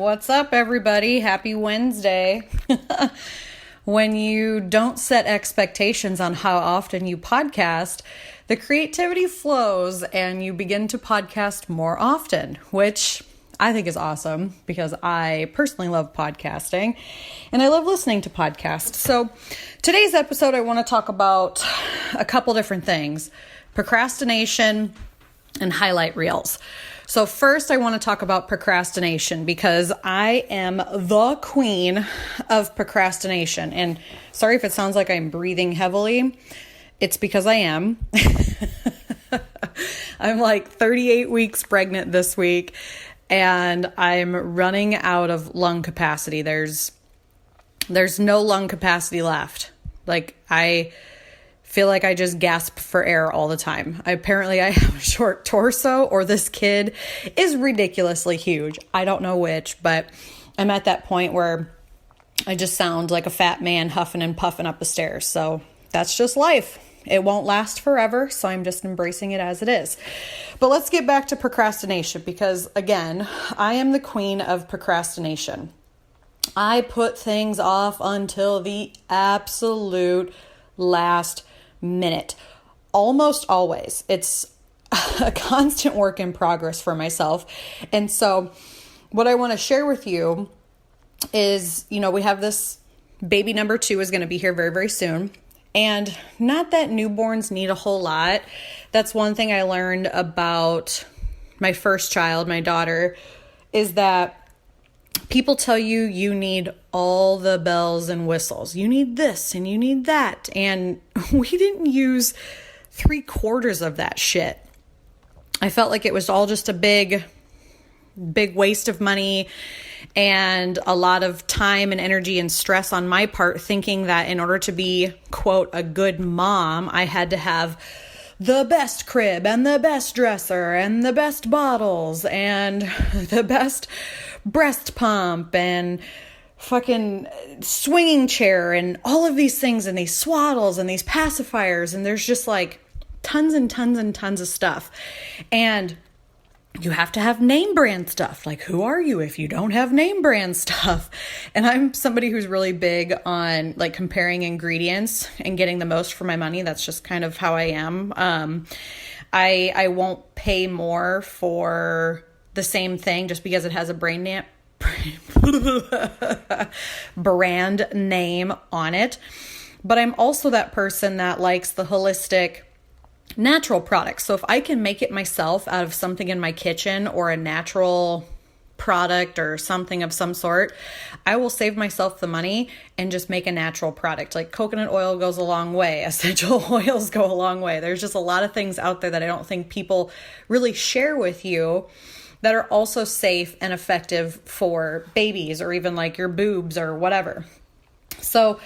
What's up, everybody? Happy Wednesday. When you don't set expectations on how often you podcast, the creativity flows and you begin to podcast more often, which I think is awesome because I personally love podcasting and I love listening to podcasts. So today's episode, I want to talk about a couple different things: procrastination and highlight reels. So first, I want to talk about procrastination because I am the queen of procrastination. And sorry if it sounds like I'm breathing heavily. It's because I am. I'm like 38 weeks pregnant this week, and I'm running out of lung capacity. There's no lung capacity left. Like, I feel like I just gasp for air all the time. Apparently I have a short torso, or this kid is ridiculously huge. I don't know which, but I'm at that point where I just sound like a fat man huffing and puffing up the stairs. So that's just life. It won't last forever, so I'm just embracing it as it is. But let's get back to procrastination because, again, I am the queen of procrastination. I put things off until the absolute last minute. Almost always. It's a constant work in progress for myself. And so what I want to share with you is, we have this baby number 2 is going to be here very, very soon. And not that newborns need a whole lot. That's one thing I learned about my first child, my daughter, is that people tell you you need all the bells and whistles. You need this and you need that. And we didn't use 3/4 of that shit. I felt like it was all just a big waste of money and a lot of time and energy and stress on my part, thinking that in order to be, quote, a good mom, I had to have the best crib and the best dresser and the best bottles and the best breast pump and fucking swinging chair and all of these things and these swaddles and these pacifiers. And there's just like tons and tons and tons of stuff. And you have to have name brand stuff. Like, who are you if you don't have name brand stuff? And I'm somebody who's really big on like comparing ingredients and getting the most for my money. That's just kind of how I am. I won't pay more for the same thing just because it has a brand name on it. But I'm also that person that likes the holistic natural products. So if I can make it myself out of something in my kitchen or a natural product or something of some sort, I will save myself the money and just make a natural product. Like coconut oil goes a long way. Essential oils go a long way. There's just a lot of things out there that I don't think people really share with you that are also safe and effective for babies or even like your boobs or whatever. So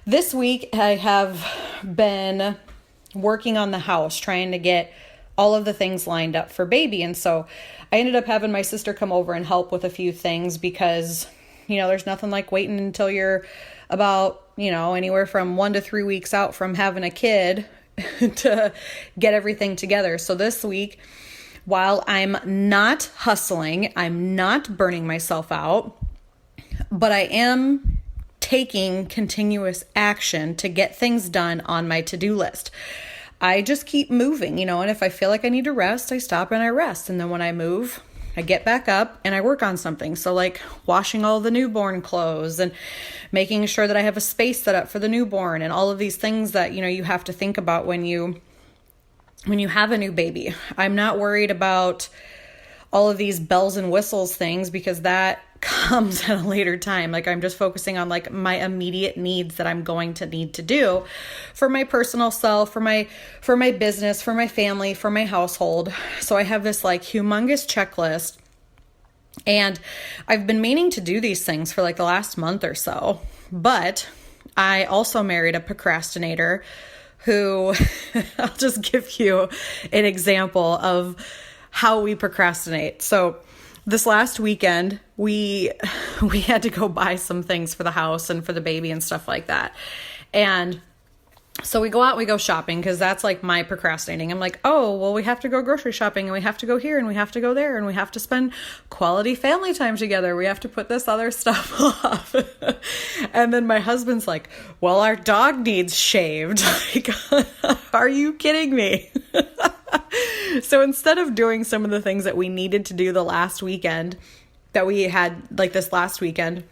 this week I have been working on the house, trying to get all of the things lined up for baby. And so I ended up having my sister come over and help with a few things because, there's nothing like waiting until you're about, anywhere from 1 to 3 weeks out from having a kid to get everything together. So this week, while I'm not hustling, I'm not burning myself out, but I am taking continuous action to get things done on my to-do list. I just keep moving, and if I feel like I need to rest, I stop and I rest. And then when I move, I get back up and I work on something. So like washing all the newborn clothes and making sure that I have a space set up for the newborn and all of these things that, you have to think about when you have a new baby. I'm not worried about all of these bells and whistles things because that comes at a later time. Like, I'm just focusing on like my immediate needs that I'm going to need to do for my personal self, for my business, for my family, for my household. So I have this like humongous checklist, and I've been meaning to do these things for like the last month or so. But I also married a procrastinator who I'll just give you an example of how we procrastinate. So this last weekend, we had to go buy some things for the house and for the baby and stuff like that. And So we go out, we go shopping, because that's like my procrastinating. I'm like, oh, well, we have to go grocery shopping, and we have to go here, and we have to go there, and we have to spend quality family time together. We have to put this other stuff off. And then my husband's like, well, our dog needs shaved. Like, are you kidding me? So instead of doing some of the things that we needed to do the last weekend, that we had like this last weekend,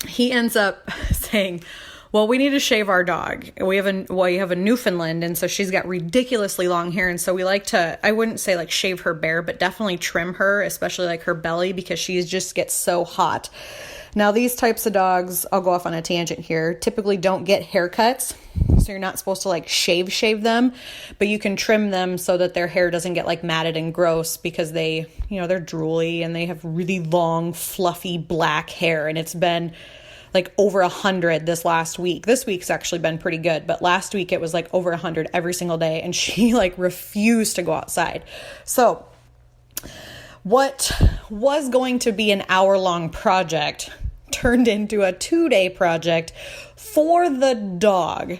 he ends up saying, well, we need to shave our dog. We have a Newfoundland, and so she's got ridiculously long hair, and so we like to, I wouldn't say like shave her bare, but definitely trim her, especially like her belly, because she just gets so hot. Now, these types of dogs, I'll go off on a tangent here, typically don't get haircuts, so you're not supposed to like shave them, but you can trim them so that their hair doesn't get like matted and gross, because they, they're drooly and they have really long, fluffy black hair, and it's been like over 100 this last week. This week's actually been pretty good, but last week it was like over 100 every single day, and she like refused to go outside. So what was going to be an hour-long project turned into a 2-day project for the dog.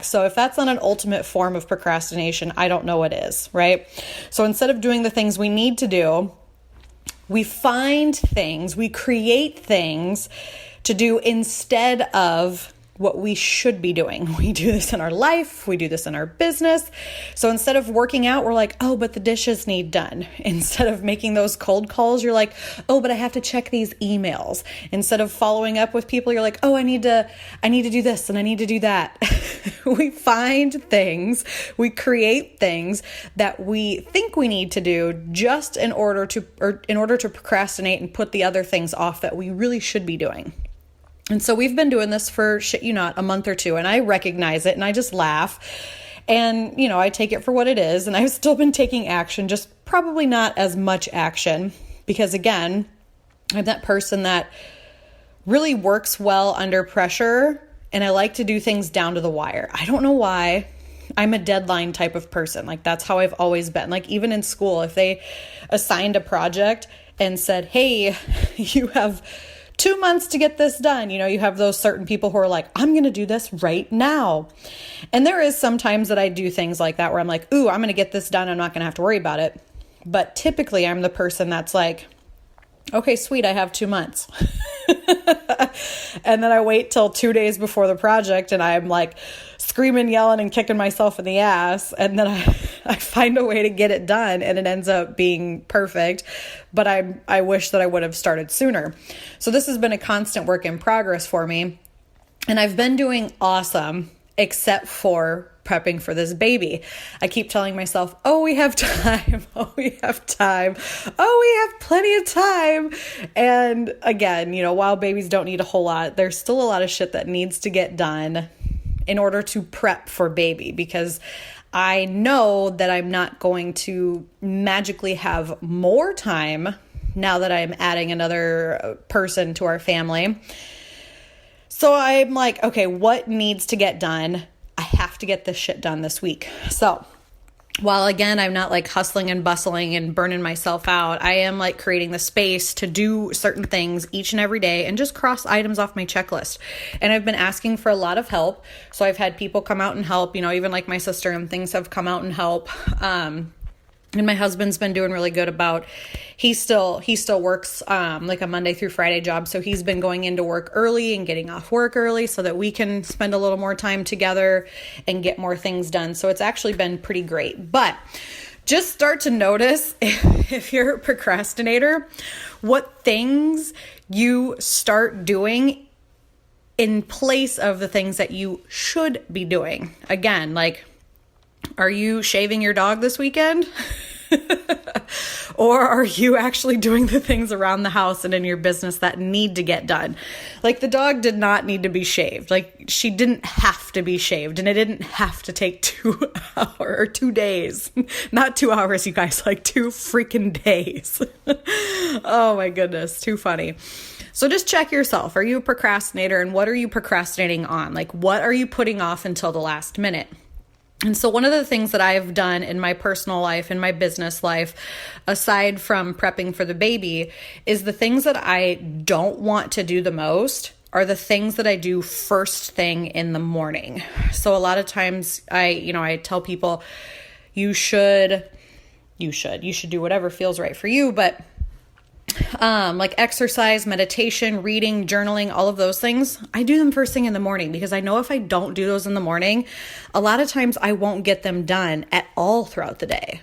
So if that's not an ultimate form of procrastination, I don't know what is, right? So instead of doing the things we need to do, we find things, we create things to do instead of what we should be doing. We do this in our life. We do this in our business. So instead of working out, we're like, oh, but the dishes need done. Instead of making those cold calls, you're like, oh, but I have to check these emails. Instead of following up with people, you're like, oh, I need to do this and I need to do that. We find things, we create things that we think we need to do just in order to procrastinate and put the other things off that we really should be doing. And so we've been doing this for a month or two, and I recognize it and I just laugh, and I take it for what it is, and I've still been taking action, just probably not as much action, because again, I'm that person that really works well under pressure, and I like to do things down to the wire. I don't know why. I'm a deadline type of person. Like, that's how I've always been. Like, even in school, if they assigned a project and said, hey, you have 2 months to get this done. You have those certain people who are like, I'm going to do this right now. And there is sometimes that I do things like that where I'm like, ooh, I'm going to get this done. I'm not going to have to worry about it. But typically I'm the person that's like, okay, sweet, I have 2 months. And then I wait till 2 days before the project, and I'm like screaming, yelling, and kicking myself in the ass. And then I find a way to get it done, and it ends up being perfect. But I wish that I would have started sooner. So this has been a constant work in progress for me. And I've been doing awesome, except for prepping for this baby. I keep telling myself, oh, we have time. Oh, we have time. Oh, we have plenty of time. And again, while babies don't need a whole lot, there's still a lot of shit that needs to get done in order to prep for baby, because I know that I'm not going to magically have more time now that I'm adding another person to our family. So I'm like, okay, what needs to get done? I have to get this shit done this week. So while again, I'm not like hustling and bustling and burning myself out, I am like creating the space to do certain things each and every day and just cross items off my checklist. And I've been asking for a lot of help. So I've had people come out and help, even like my sister and things have come out and help. And my husband's been doing really good about, he still works like a Monday through Friday job. So he's been going into work early and getting off work early so that we can spend a little more time together and get more things done. So it's actually been pretty great. But just start to notice, if you're a procrastinator, what things you start doing in place of the things that you should be doing. Again, like, are you shaving your dog this weekend? Or are you actually doing the things around the house and in your business that need to get done? Like, the dog did not need to be shaved. Like, she didn't have to be shaved, and it didn't have to take 2 hours or 2 days. Not 2 hours, you guys, like 2 freaking days. Oh my goodness, too funny. So just check yourself. Are you a procrastinator, and what are you procrastinating on? Like, what are you putting off until the last minute? And so one of the things that I've done in my personal life, in my business life, aside from prepping for the baby, is the things that I don't want to do the most, are the things that I do first thing in the morning. So a lot of times I tell people you should do whatever feels right for you, but like exercise, meditation, reading, journaling, all of those things, I do them first thing in the morning because I know if I don't do those in the morning, a lot of times I won't get them done at all throughout the day.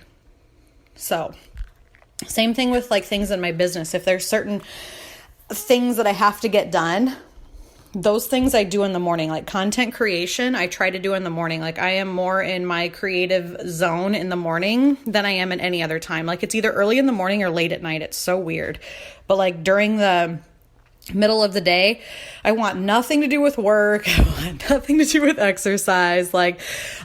So same thing with like things in my business. If there's certain things that I have to get done, those things I do in the morning, like content creation, I try to do in the morning. Like I am more in my creative zone in the morning than I am at any other time. Like it's either early in the morning or late at night. It's so weird. But like during the middle of the day, I want nothing to do with work. I want nothing to do with exercise. Like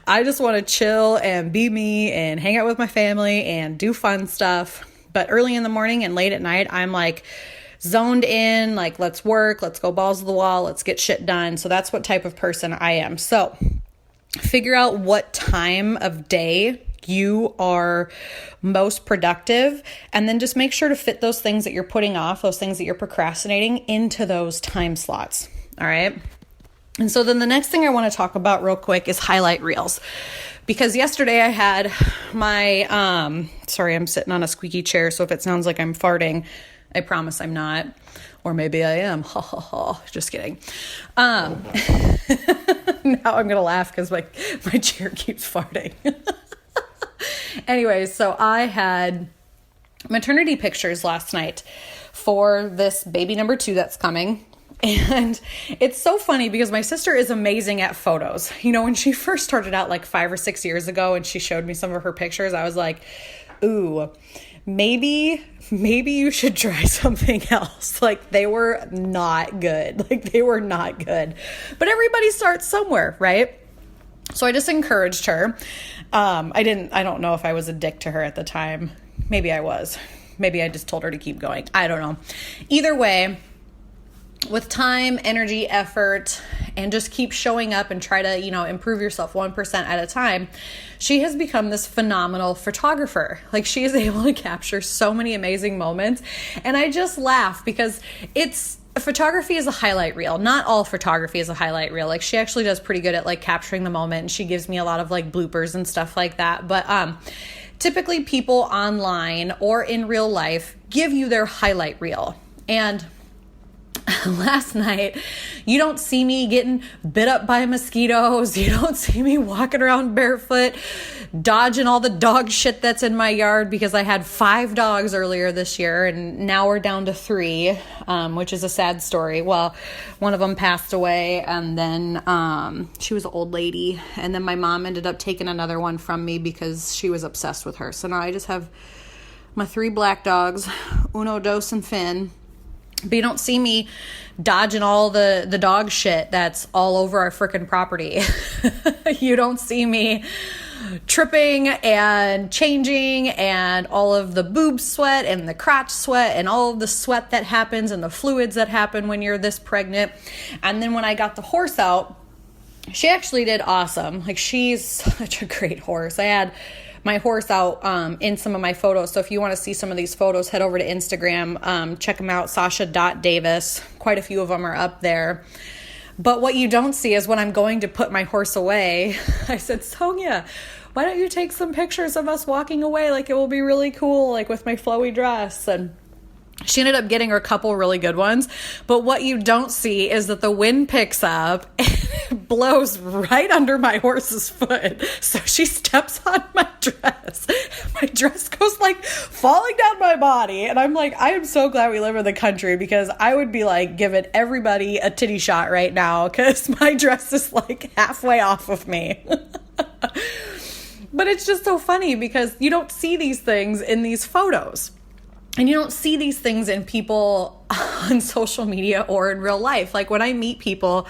I just want to chill and be me and hang out with my family and do fun stuff. But early in the morning and late at night, I'm like zoned in, like let's work, let's go balls to the wall, let's get shit done. So that's what type of person I am. So figure out what time of day you are most productive, and then just make sure to fit those things that you're putting off, those things that you're procrastinating, into those time slots. All right. And so then the next thing I want to talk about real quick is highlight reels. Because yesterday I had my, sorry, I'm sitting on a squeaky chair, so if it sounds like I'm farting, I promise I'm not. Or maybe I am. Ha ha ha. Just kidding. Now I'm going to laugh because my chair keeps farting. Anyways, so I had maternity pictures last night for this baby number 2 that's coming. And it's so funny because my sister is amazing at photos. You know, when she first started out like 5 or 6 years ago and she showed me some of her pictures, I was like, ooh, maybe you should try something else. Like they were not good. But everybody starts somewhere, right? So I just encouraged her. I don't know if I was a dick to her at the time. Maybe I was. Maybe I just told her to keep going. I don't know. Either way, with time, energy, effort, and just keep showing up and try to, improve yourself 1% at a time, she has become this phenomenal photographer. Like she is able to capture so many amazing moments. And I just laugh because photography is a highlight reel. Not all photography is a highlight reel. Like she actually does pretty good at like capturing the moment, and she gives me a lot of like bloopers and stuff like that. But typically people online or in real life give you their highlight reel. And last night, you don't see me getting bit up by mosquitoes. You don't see me walking around barefoot, dodging all the dog shit that's in my yard because I had 5 dogs earlier this year and now we're down to 3, which is a sad story. Well, one of them passed away and then she was an old lady, and then my mom ended up taking another one from me because she was obsessed with her. So now I just have my 3 black dogs, Uno, Dos, and Finn. But you don't see me dodging all the dog shit that's all over our frickin' property. You don't see me tripping and changing and all of the boob sweat and the crotch sweat and all of the sweat that happens and the fluids that happen when you're this pregnant. And then when I got the horse out, she actually did awesome. Like she's such a great horse. I had my horse out in some of my photos. So if you want to see some of these photos, head over to Instagram, check them out, Sasha.Davis. Quite a few of them are up there. But what you don't see is when I'm going to put my horse away, I said, Sonia, why don't you take some pictures of us walking away? Like it will be really cool, like with my flowy dress. And she ended up getting her a couple really good ones. But what you don't see is that the wind picks up and it blows right under my horse's foot. So she steps on my dress. My dress goes like falling down my body. And I'm like, I am so glad we live in the country because I would be like giving everybody a titty shot right now because my dress is like halfway off of me. But it's just so funny because you don't see these things in these photos. And you don't see these things in people on social media or in real life. Like when I meet people,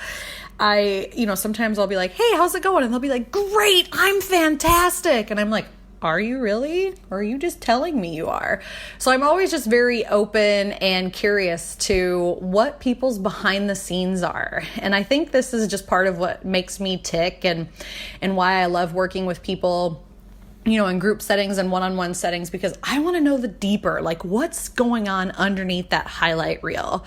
sometimes I'll be like, hey, how's it going? And they'll be like, great, I'm fantastic. And I'm like, are you really? Or are you just telling me you are? So I'm always just very open and curious to what people's behind the scenes are. And I think this is just part of what makes me tick and why I love working with people, in group settings and one-on-one settings, because I want to know the deeper, like what's going on underneath that highlight reel.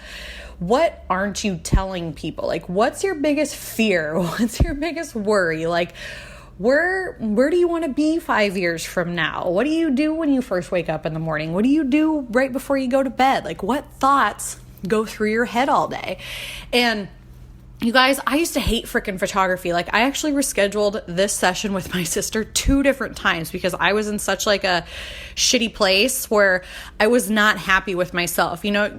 what aren't you telling people? Like, what's your biggest fear? What's your biggest worry? Like, where do you want to be 5 years from now? What do you do when you first wake up in the morning? What do you do right before you go to bed? Like, what thoughts go through your head all day? And you guys, I used to hate freaking photography. Like, I actually rescheduled this session with my sister 2 different times because I was in such like a shitty place where I was not happy with myself. You know,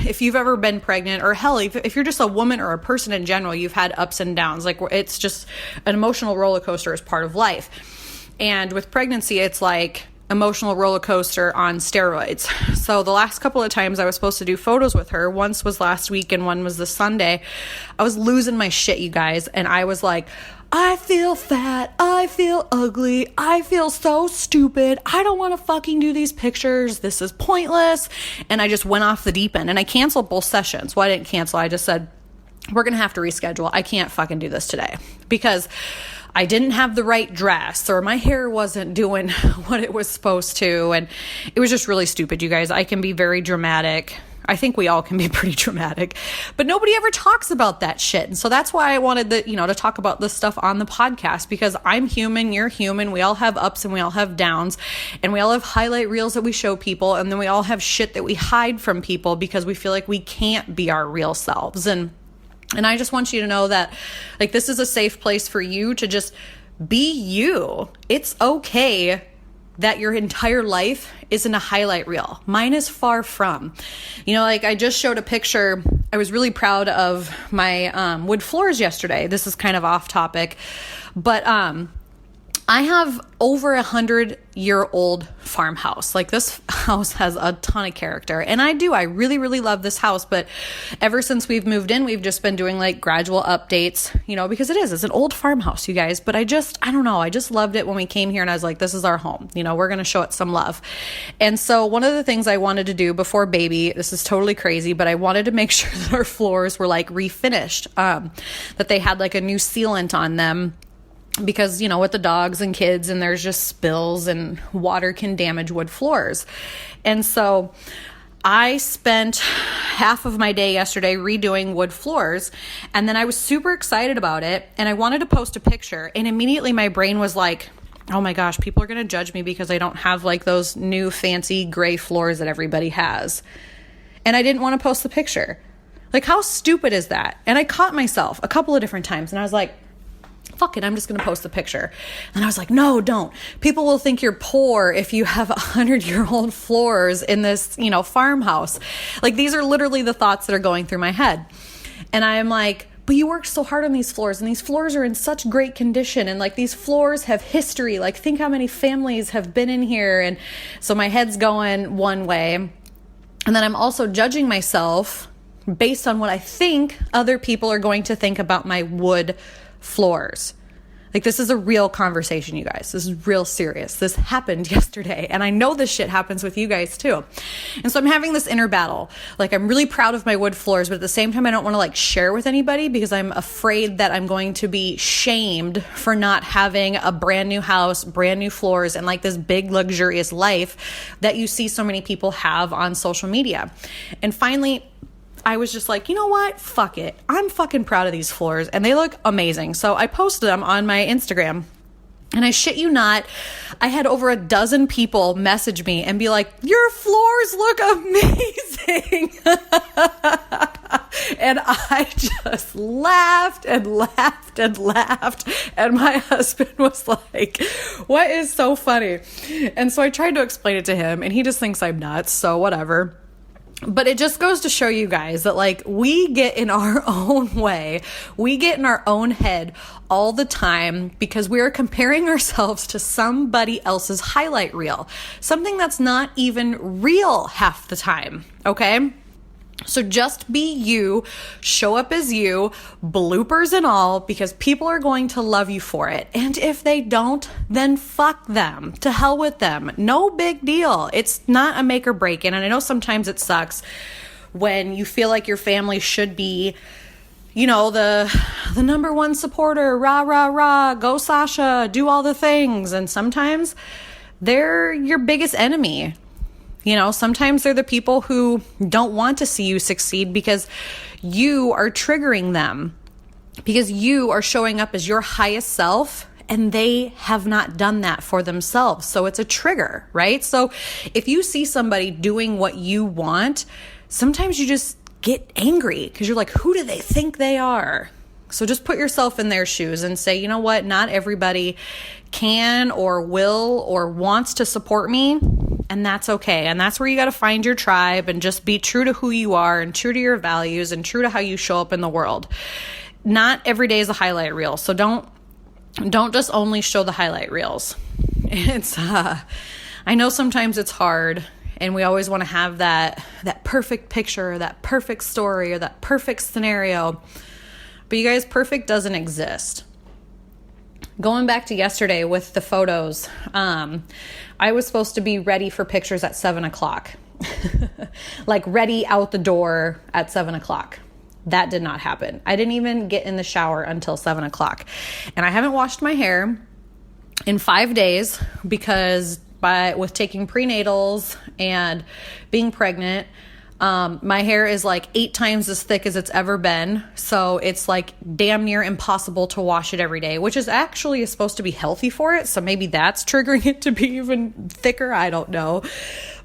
if you've ever been pregnant, or hell, if you're just a woman or a person in general, you've had ups and downs. Like, it's just an emotional roller coaster as part of life. And with pregnancy, it's like emotional roller coaster on steroids. So the last couple of times I was supposed to do photos with her, once was last week and one was this Sunday, I was losing my shit, you guys. And I was like, I feel fat, I feel ugly, I feel so stupid, I don't want to fucking do these pictures, this is pointless. And I just went off the deep end and I canceled both sessions. Well, I didn't cancel, I just said, we're going to have to reschedule. I can't fucking do this today because I didn't have the right dress, or my hair wasn't doing what it was supposed to. And it was just really stupid, you guys. I can be very dramatic. I think we all can be pretty dramatic, but nobody ever talks about that shit. And so that's why I wanted to talk about this stuff on the podcast, because I'm human, you're human. We all have ups and we all have downs, and we all have highlight reels that we show people. And then we all have shit that we hide from people because we feel like we can't be our real selves. And I just want you to know that, like, this is a safe place for you to just be you. It's okay that your entire life isn't a highlight reel. Mine is far from. You know, like, I just showed a picture. I was really proud of my wood floors yesterday. This is kind of off topic, but I have over 100-year-old farmhouse. Like, this house has a ton of character, and I really, really love this house. But ever since we've moved in, we've just been doing like gradual updates, because it's an old farmhouse, you guys. But I don't know. I just loved it when we came here, and I was like, this is our home. We're going to show it some love. And so one of the things I wanted to do before baby, this is totally crazy, but I wanted to make sure that our floors were like refinished, that they had like a new sealant on them. Because, with the dogs and kids, and there's just spills and water can damage wood floors. And so I spent half of my day yesterday redoing wood floors, and then I was super excited about it, and I wanted to post a picture, and immediately my brain was like, oh my gosh, people are going to judge me because I don't have like those new fancy gray floors that everybody has. And I didn't want to post the picture. Like, how stupid is that? And I caught myself a couple of different times, and I was like, fuck it, I'm just going to post the picture. And I was like, no, don't. People will think you're poor if you have 100-year-old floors in this, farmhouse. Like, these are literally the thoughts that are going through my head. And I'm like, but you worked so hard on these floors, and these floors are in such great condition, and like, these floors have history. Like, think how many families have been in here. And so my head's going one way. And then I'm also judging myself based on what I think other people are going to think about my wood floors. Like, this is a real conversation, you guys. This is real serious. This happened yesterday, and I know this shit happens with you guys too. And so I'm having this inner battle. Like, I'm really proud of my wood floors, but at the same time, I don't want to like share with anybody because I'm afraid that I'm going to be shamed for not having a brand new house, brand new floors, and like this big luxurious life that you see so many people have on social media. And finally, I was just like, you know what? Fuck it. I'm fucking proud of these floors, and they look amazing. So I posted them on my Instagram, and I shit you not, I had over a dozen people message me and be like, your floors look amazing. And I just laughed and laughed and laughed. And my husband was like, what is so funny? And so I tried to explain it to him, and he just thinks I'm nuts. So whatever. But it just goes to show you guys that, like, we get in our own way. We get in our own head all the time because we are comparing ourselves to somebody else's highlight reel. Something that's not even real half the time, okay? So just be you, show up as you, bloopers and all, because people are going to love you for it. And if they don't, then fuck them. To hell with them. No big deal. It's not a make or break. And I know sometimes it sucks when you feel like your family should be, the number one supporter, rah, rah, rah, go Sasha, do all the things. And sometimes they're your biggest enemy. Sometimes they're the people who don't want to see you succeed because you are triggering them, because you are showing up as your highest self and they have not done that for themselves. So it's a trigger, right? So if you see somebody doing what you want, sometimes you just get angry because you're like, who do they think they are? So just put yourself in their shoes and say, you know what? Not everybody can or will or wants to support me. And that's okay. And that's where you got to find your tribe and just be true to who you are and true to your values and true to how you show up in the world. Not every day is a highlight reel. So don't just only show the highlight reels. I know sometimes it's hard and we always want to have that perfect picture, that perfect story, or that perfect scenario. But you guys, perfect doesn't exist. Going back to yesterday with the photos, I was supposed to be ready for pictures at 7:00, like ready out the door at 7:00. That did not happen. I didn't even get in the shower until 7:00. And I haven't washed my hair in 5 days because with taking prenatals and being pregnant, my hair is like 8 times as thick as it's ever been. So it's like damn near impossible to wash it every day, which is actually supposed to be healthy for it. So maybe that's triggering it to be even thicker. I don't know,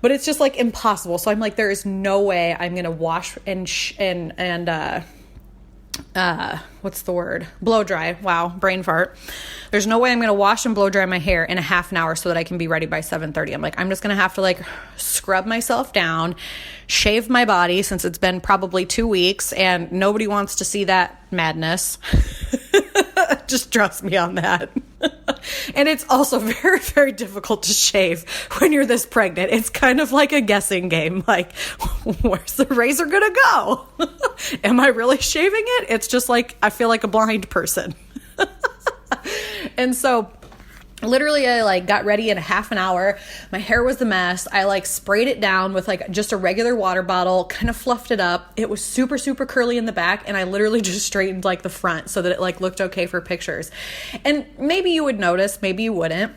but it's just like impossible. So I'm like, there is no way I'm going to wash what's the word? Blow dry. Wow. Brain fart. There's no way I'm going to wash and blow dry my hair in a half an hour so that I can be ready by 7:30. I'm like, I'm just going to have to like scrub myself down, shave my body since it's been probably 2 weeks and nobody wants to see that madness. Just trust me on that. And it's also very, very difficult to shave when you're this pregnant. It's kind of like a guessing game. Like, where's the razor going to go? Am I really shaving it? It's just like, I feel like a blind person. And so literally I like got ready in a half an hour. My hair was a mess. I like sprayed it down with like just a regular water bottle, kind of fluffed it up. It was super, super curly in the back. And I literally just straightened like the front so that it like looked okay for pictures. And maybe you would notice, maybe you wouldn't.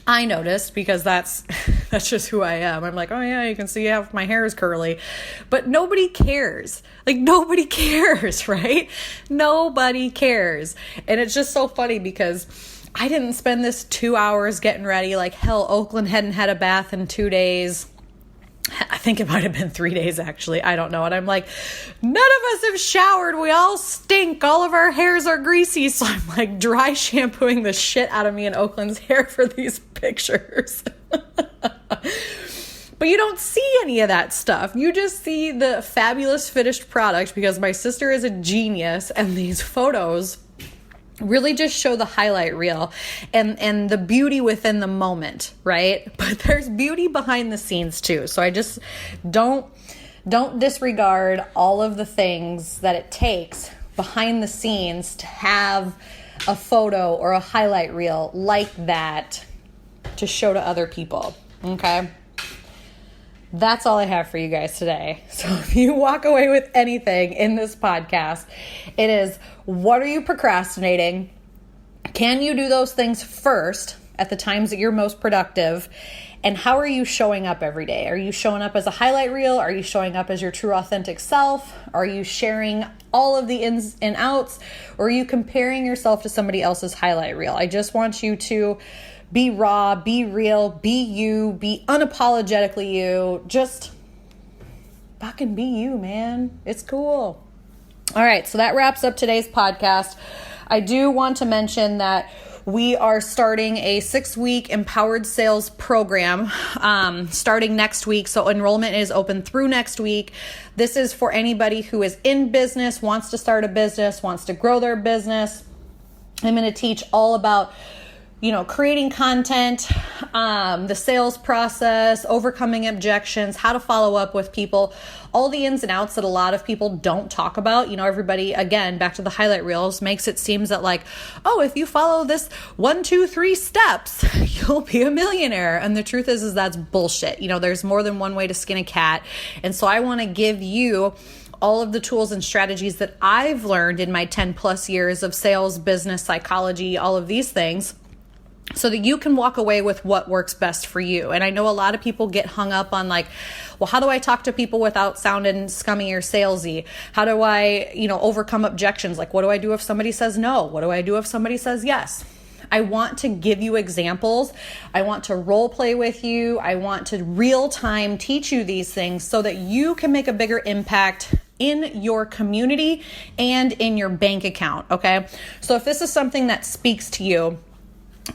I noticed because that's just who I am. I'm like, oh yeah, you can see how my hair is curly, but nobody cares. Like nobody cares, right? Nobody cares. And it's just so funny because I didn't spend this 2 hours getting ready. Like hell, Oakland hadn't had a bath in 2 days. I think it might have been 3 days actually. I don't know. And I'm like, none of us have showered. We all stink. All of our hairs are greasy. So I'm like dry shampooing the shit out of me and Oakland's hair for these pictures. But you don't see any of that stuff. You just see the fabulous finished product because my sister is a genius and these photos really just show the highlight reel and the beauty within the moment, right? But there's beauty behind the scenes too. So I just don't disregard all of the things that it takes behind the scenes to have a photo or a highlight reel like that to show to other people. Okay? That's all I have for you guys today. So if you walk away with anything in this podcast, it is, what are you procrastinating? Can you do those things first at the times that you're most productive? And how are you showing up every day? Are you showing up as a highlight reel? Are you showing up as your true authentic self? Are you sharing all of the ins and outs? Or are you comparing yourself to somebody else's highlight reel? I just want you to be raw, be real, be you, be unapologetically you. Just fucking be you, man. It's cool. All right, so that wraps up today's podcast. I do want to mention that we are starting a 6-week empowered sales program starting next week. So enrollment is open through next week. This is for anybody who is in business, wants to start a business, wants to grow their business. I'm going to teach all about creating content, the sales process, overcoming objections, how to follow up with people, all the ins and outs that a lot of people don't talk about. Everybody, again, back to the highlight reels, makes it seem that like, oh, if you follow this 1, 2, 3 steps, you'll be a millionaire. And the truth is that's bullshit. There's more than one way to skin a cat. And so I want to give you all of the tools and strategies that I've learned in my 10 plus years of sales, business, psychology, all of these things, so that you can walk away with what works best for you. And I know a lot of people get hung up on like, well, how do I talk to people without sounding scummy or salesy? How do I, overcome objections? Like, what do I do if somebody says no? What do I do if somebody says yes? I want to give you examples. I want to role play with you. I want to real time teach you these things so that you can make a bigger impact in your community and in your bank account. Okay. So if this is something that speaks to you,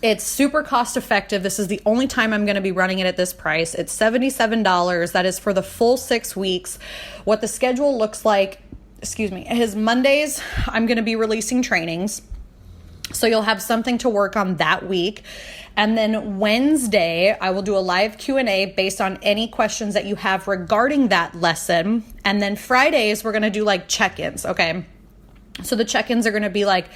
it's super cost effective. This is the only time I'm going to be running it at this price. It's $77. That is for the full 6 weeks. What the schedule looks like, is Mondays, I'm going to be releasing trainings. So you'll have something to work on that week. And then Wednesday, I will do a live Q&A based on any questions that you have regarding that lesson. And then Fridays, we're going to do like check-ins. Okay. So the check-ins are going to be like,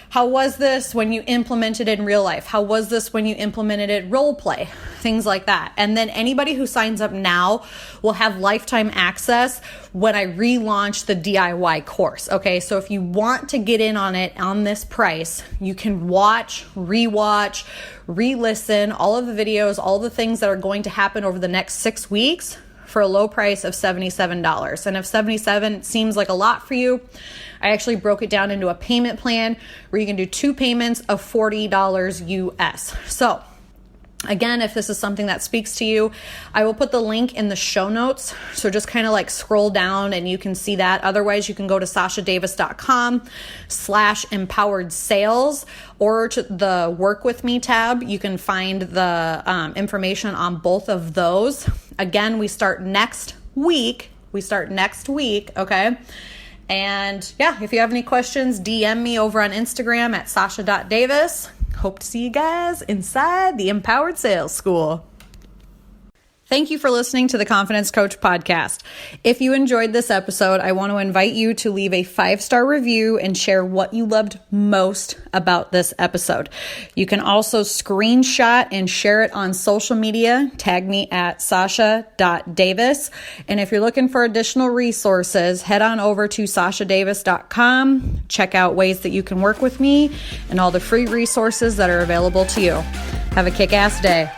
how was this when you implemented it in real life? How was this when you implemented it role play? Things like that. And then anybody who signs up now will have lifetime access when I relaunch the DIY course. Okay, so if you want to get in on it on this price, you can watch, rewatch, re-listen all of the videos, all the things that are going to happen over the next 6 weeks for a low price of $77. And if $77 seems like a lot for you, I actually broke it down into a payment plan where you can do 2 payments of $40 US. So again, if this is something that speaks to you, I will put the link in the show notes. So just kind of like scroll down and you can see that. Otherwise, you can go to sashadavis.com/empowered sales or to the work with me tab. You can find the information on both of those. Again, we start next week. Okay. And yeah, if you have any questions, DM me over on Instagram at sasha.davis. Hope to see you guys inside the Empowered Sales School. Thank you for listening to the Confidence Coach podcast. If you enjoyed this episode, I want to invite you to leave a 5-star review and share what you loved most about this episode. You can also screenshot and share it on social media. Tag me at sasha.davis. And if you're looking for additional resources, head on over to sashadavis.com. Check out ways that you can work with me and all the free resources that are available to you. Have a kick-ass day.